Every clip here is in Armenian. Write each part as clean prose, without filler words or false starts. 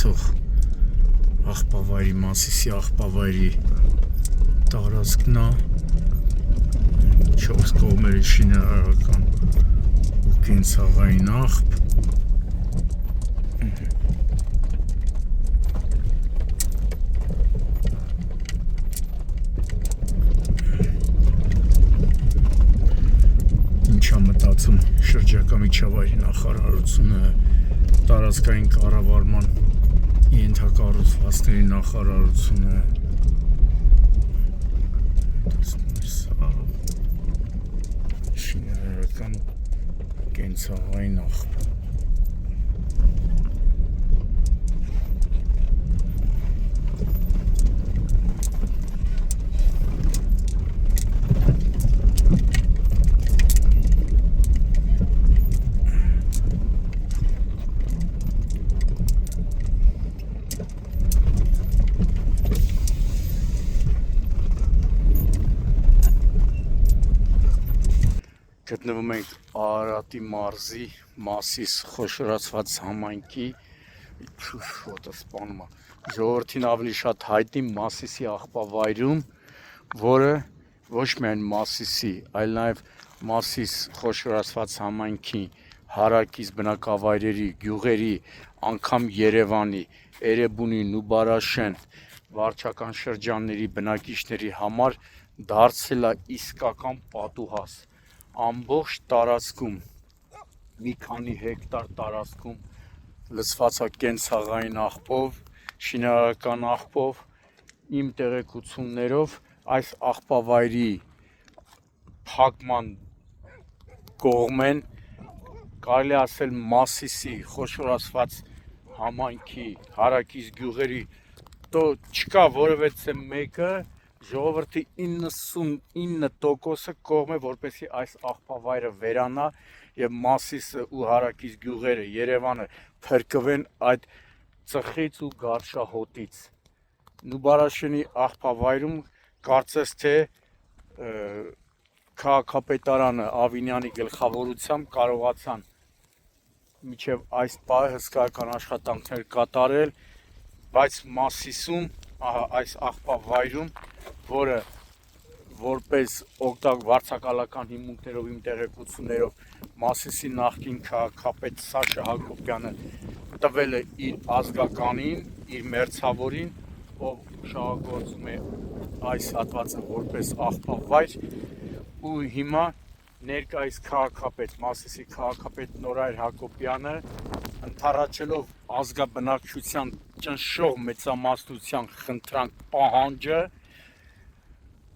գնացող աղբավայրի, Մասիսի աղբավայրի տարածքն է, 4 կողմերի շինարարական ու կենցաղային աղբ, ինչա մտածում շրջակա միջավայրի նախարարությունը, տարածքային կառավարման ենթակառուցվածքների նախարարությունը, շինարարական կենցաղային աղբ։ Գտնվում ենք Արարատի մարզի Մասիս խոշորացված համայնքի ժողովրդին ավելի շատ հայտնի Մասիսի աղբավայրում, որը ոչ միայն Մասիսի, այլ նաև Մասիս խոշորացված համայնքի հարակից բնակավայրերի, գյուղերի, անգամ Երևանի, Էրեբունի, Նուբարաշեն, վարչական շրջանների բնակիչների համար դարձել է իսկական պատուհաս։ Ամբողջ տարածքում, մի քանի հեկտար տարածքում լցված է կենցաղային աղբով, շինարարական աղբով, իմ տեղեկություններով այս աղբավայրի փակման կողմեն կարելի ասել Մասիսի խոշորացված համայնքի հարակից գյուղերի չկա որևէ մեկը, ժողովրդի 99%-ը կողմ է, որպեսզի այս աղբավայրը վերանա եւ Մասիսը ու հարակից գյուղերը, Երևանը փրկվեն այդ ծխից ու գարշահոտից։ Նուբարաշենի աղբավայրում կարծես թե քաղաքապետարանը Ավինյանի գլխավորությամբ կարողացան մինչև այս պահը հսկայական աշխատանքներ կատարել, բայց Մասիսում, այս աղբավայրում, որը որպես վարձակալական հիմունքներով իմ տեղեկություններով Մասիսի նախկին քաղաքապետ Սաշա Հակոբյանը տվել է իր ազգականին, իր մերձավորին, ով շահագործում է այս հատվածը որպես աղբավայր, ու հիմա ներկայիս քաղաքապետ, Մասիսի քաղաքապետ Նորայր Հակոբյանը ընդառաջելով ազգաբնակչության ճնշող մեծամասնության խնդրանք պահանջը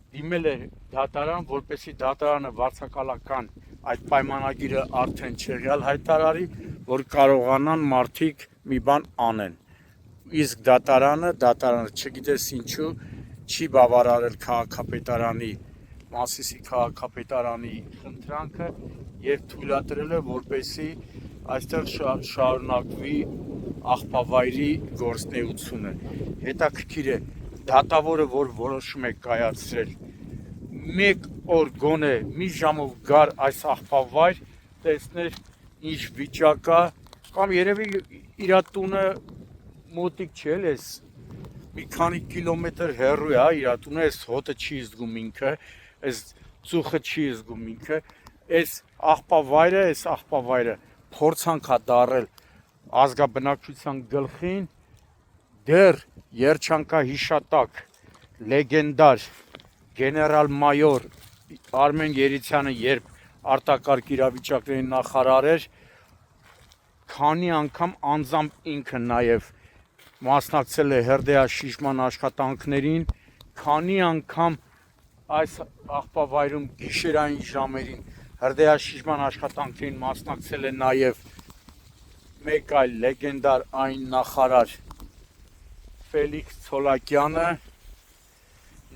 դիմել է դատարան, որպեսզի դատարանը վարձակալական այդ պայմանագիրը արդեն չեղյալ հայտարարի, որ կարողանան մարդիկ մի բան անեն։ Իսկ դատարանը չգիտես ինչու չի բավարարել քաղաքապետարանի, Մասիսի քաղաքապետարանի խնդրանքը եւ թույլատրել է, որպեսզի այստեղ շարունակվի աղբավայրի գործունեությունը։ Հետաքրքիր է, դատավորը որ որոշում է կայացրել, մեկ օր գոնե մի ժամով գար այս աղբավայր, տեսներ ինչ վիճակ է, կամ երևի իր տունը մոտիկ չէ, էս մի քանի կիլոմետր հեռու է իր տունը, այս հոտը չի զգում ինքը, այս ծուխը չի զգում ինքը, այս աղբավայրը փորձանք է դարել ազգաբնակչության գլխին, դեռ երջանկահիշատակ, լեգենդար գեներալ-մայոր Արմեն Երիցյանը, երբ արտակարգ իրավիճակների նախարար էր, քանի անգամ անձամբ ինքը նաև մասնակցել է հրդեհաշիժման աշխատանքներին, քանի անգամ այս աղբավայրում գիշերային ժամերին հրդեհաշիժման աշխատանքներին մասնակցել է նաև մեկ այլ լեգենդար այն նախարար Ֆելիքս Ցոլակյանը,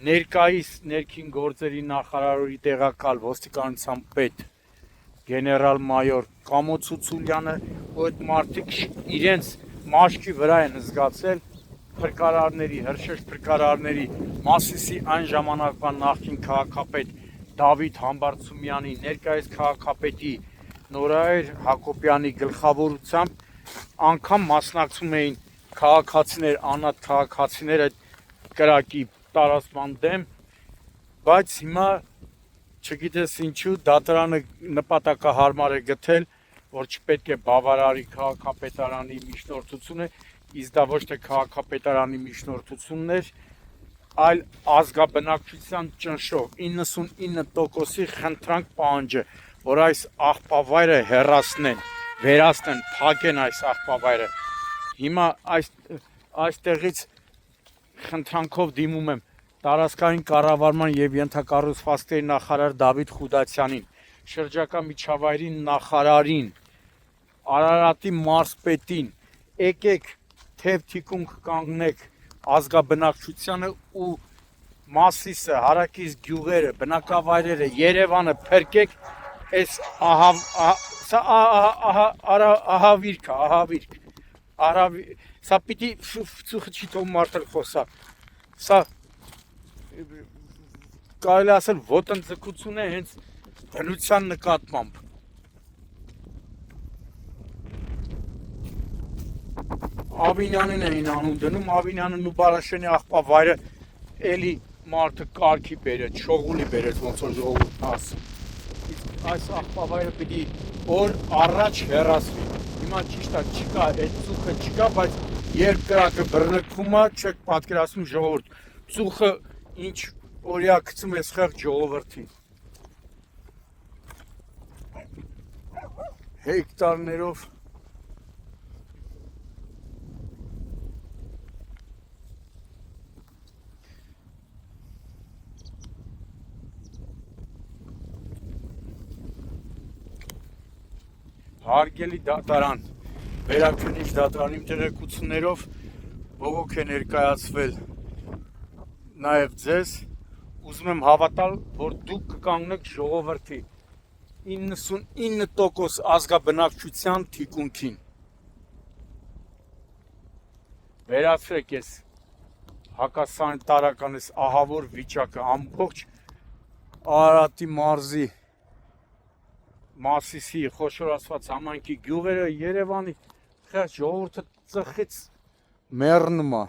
ներկայիս ներքին գործերի նախարարի տեղակալ ոստիկանության պետ գեներալ-մայոր Կամո Ցուցուլյանը, ու այդ մարդիկ իրենց մաշկի վրա են զգացել փրկարարների, հրշեջ փրկարարների, Մասիսի այն ժամանակվա նախկին քաղաքապետ Դավիթ Համբարձումյանի, ներկայիս քաղաքապետի Նորայր Հակոբյանի գլխավորությամբ անգամ մասնակցում էին քաղաքացիներ, անհատ քաղաքացիները կրակի տարածման դեմ, բայց հիմա չգիտես ինչու դատարանը նպատակահարմար է գտել, որ չպետք է բավարարի քաղաքապետարանի միջնորդությունը, իսկ դա ոչ թե քաղաքապետարանի միջնորդությունն էր, այլ ազգաբնակչության ճնշող 99%-ի խնդրանք պահանջը, որ այս աղբավայրը հեռացնեն, վերացնեն, փակեն այս աղբավայրը։ Հիմա այստեղից խնդրանքով դիմում եմ տարածքային կառավարման եւ ենթակառուցվածքների նախարար Դավիթ Խուդացյանին, շրջակա միջավայրի նախարարին, Արարատի մարզպետին, եկեք թեև թիկունք կանգնեք ազգաբնակչությանը ու Մասիսը, հարակից գյուղերը, բնակավայրերը, Երևանը փրկեք, այս ահավիրք, սա պիտի ծուխի թող մարդը խոսա, սա կարելի ասել ոտնձգություն է հենց բնության նկատմամբ։ Ավինյանին էին անուն դնում, Ավինյանն ու Բարաշենի աղբավայրը էլի մարդը կարգի բերեց, շողուլի բերեց, ոնց որ ժողովուրդն ասում։ Իսկ այս աղբավայրը պիտի օր առաջ հեռացվի։ Հիմա ճիշտ է, չկա, այդ ծուխը չկա, բայց երբ կրակը բռնկվում է, չեք պատկերացնում ժողովուրդ։ Ծուխը ինչ օրիա գցում է խեղճ ժողովրդին։ Հեկտարներով Հարգելի դատարան, վերաքննիչ դատարանի տեղեկություններով բողոք է ներկայացվել նաև ձեզ, ուզում եմ հավատալ, որ դուք կկանգնեք ժողովրդի 99% ազգաբնակչության թիկունքին։ Վերացրեք ես հակասանիտարական ես ահավոր վիճակը, ամբողջ Արարատի մարզի Մասիսի խոշորացված համայնքի գյուղերը Երևանի խեղճ ժողովուրդը ծխից մեռնում է։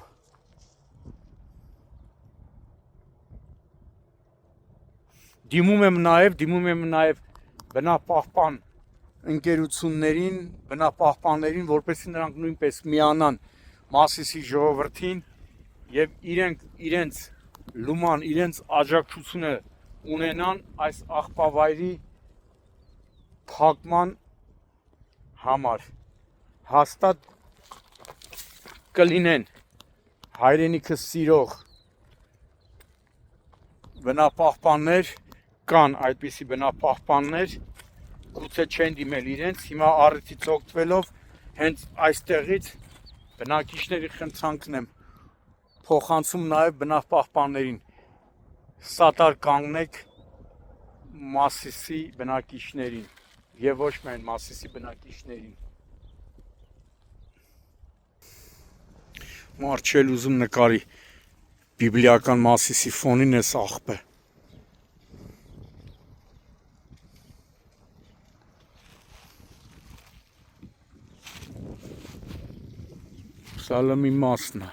Դիմում եմ նաև բնապահպան ընկերություններին, բնապահպաններին, որպեսզի նրանք նույնպես միանան Մասիսի ժողովրդին եւ իրենց լուման, իրենց աջակցությունը ունենան այս աղբավայրի փակման համար։ Հաստատ կլինեն հայրենիքը սիրող բնապահպաններ, կան այդպիսի բնապահպաններ, գուցե չեն դիմել իրենց, հիմա առիթից օգտվելով հենց այստեղից բնակիչների խնդրանքն եմ փոխանցում նաև բնապահպաններին, սատար կանգնեք Մասիսի բնակիչներին եւ ոչ միայն Մասիսի բնակիչներին։ Մարդ չել ուզում նկարի բիբլիական Մասիսի ֆոնին էս աղբը։ Սալամի մասն է։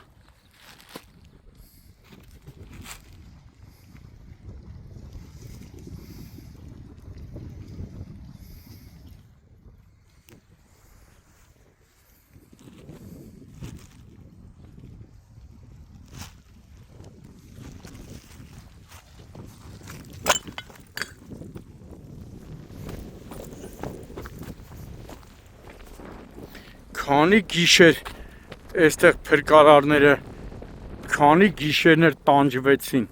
Քանի գիշեր այստեղ փրկարարները, քանի գիշերներ տանջվեցին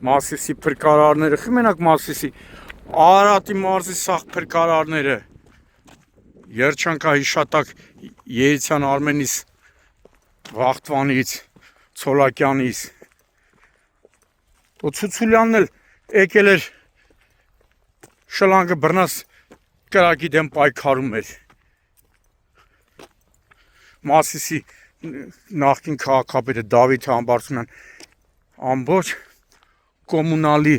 Մասիսի փրկարարները, խմենակ Մասիսի, Արարատի մարզի սաղ փրկարարները, Երջանկահիշատակ Երիցյան Արմենիս, Վախտվանից, Ցոլակյանից, ու Ցուցուլյանն էլ եկել էր շլանգը բռնած կրակի դեմ պայքարում էր։ Մասիսի նախկին քաղաքապետը Դավիթ Համբարձումյան ամբողջ կոմունալի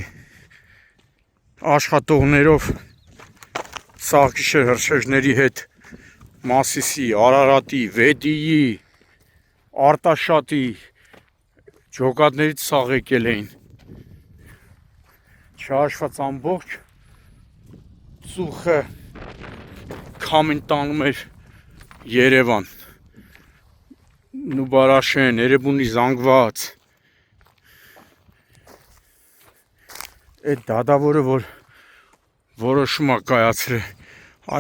աշխատողներով սաղ գիշեր հրշեջների հետ Մասիսի, Արարատի, Վեդիի, Արտաշատի ջոկատներից սաղ եկել էին։ Չհաշված ամբողջ ծուխը քամին տանում էր Երևան։ Նուբարաշեն, Էրեբունի զանգված։ Այդ դադավորը, որ որոշում է կայացրել,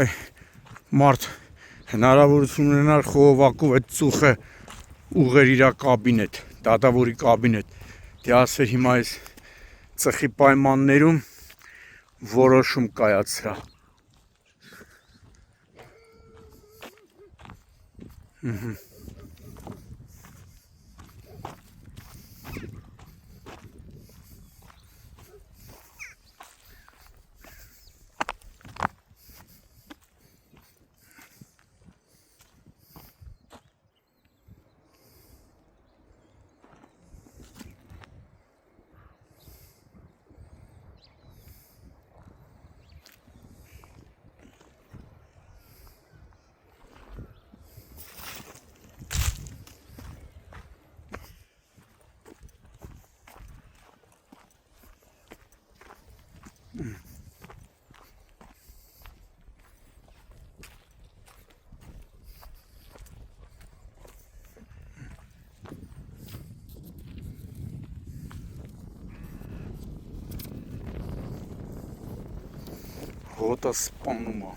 այ մարդ հնարավորություն ունենար խողովակով այդ ծուխը ուղեր իր կաբինետ, դադավորի կաբինետ, դե ասեր հիմա այս ծխի պայմաններում որոշում կայացրա։ Հոտը սպանում է։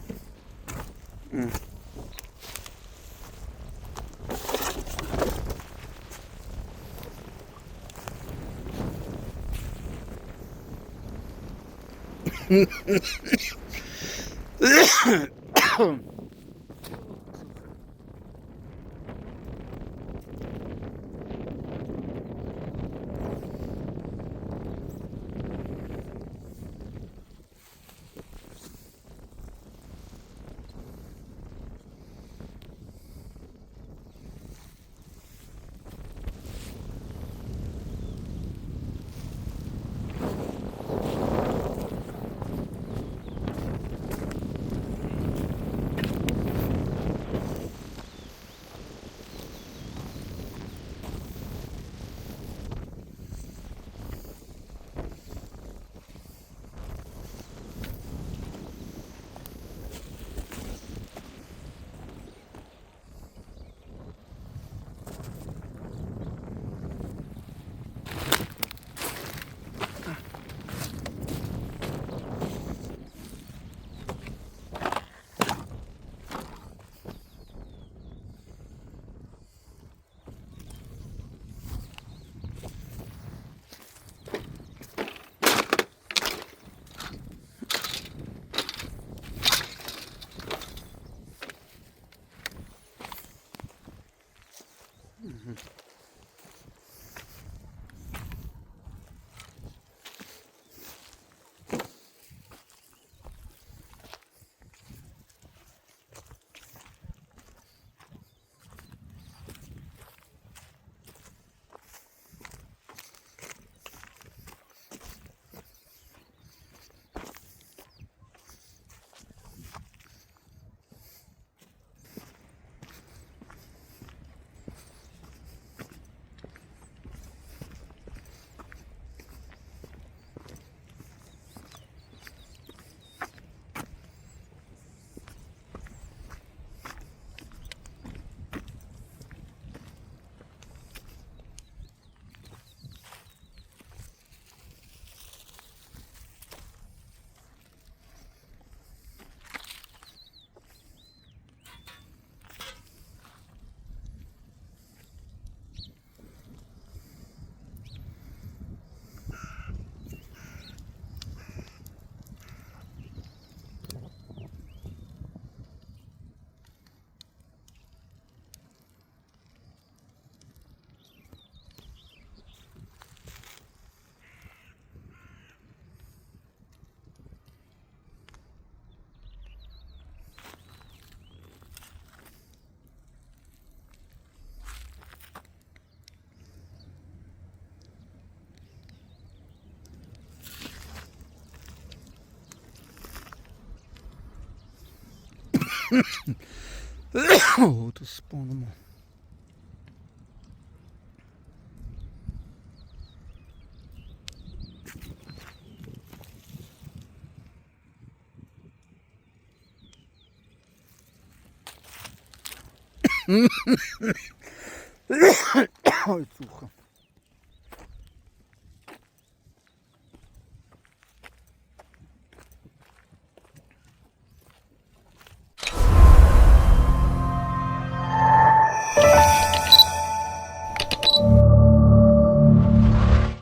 Հոտը սպանում է։ Այ ծուխը։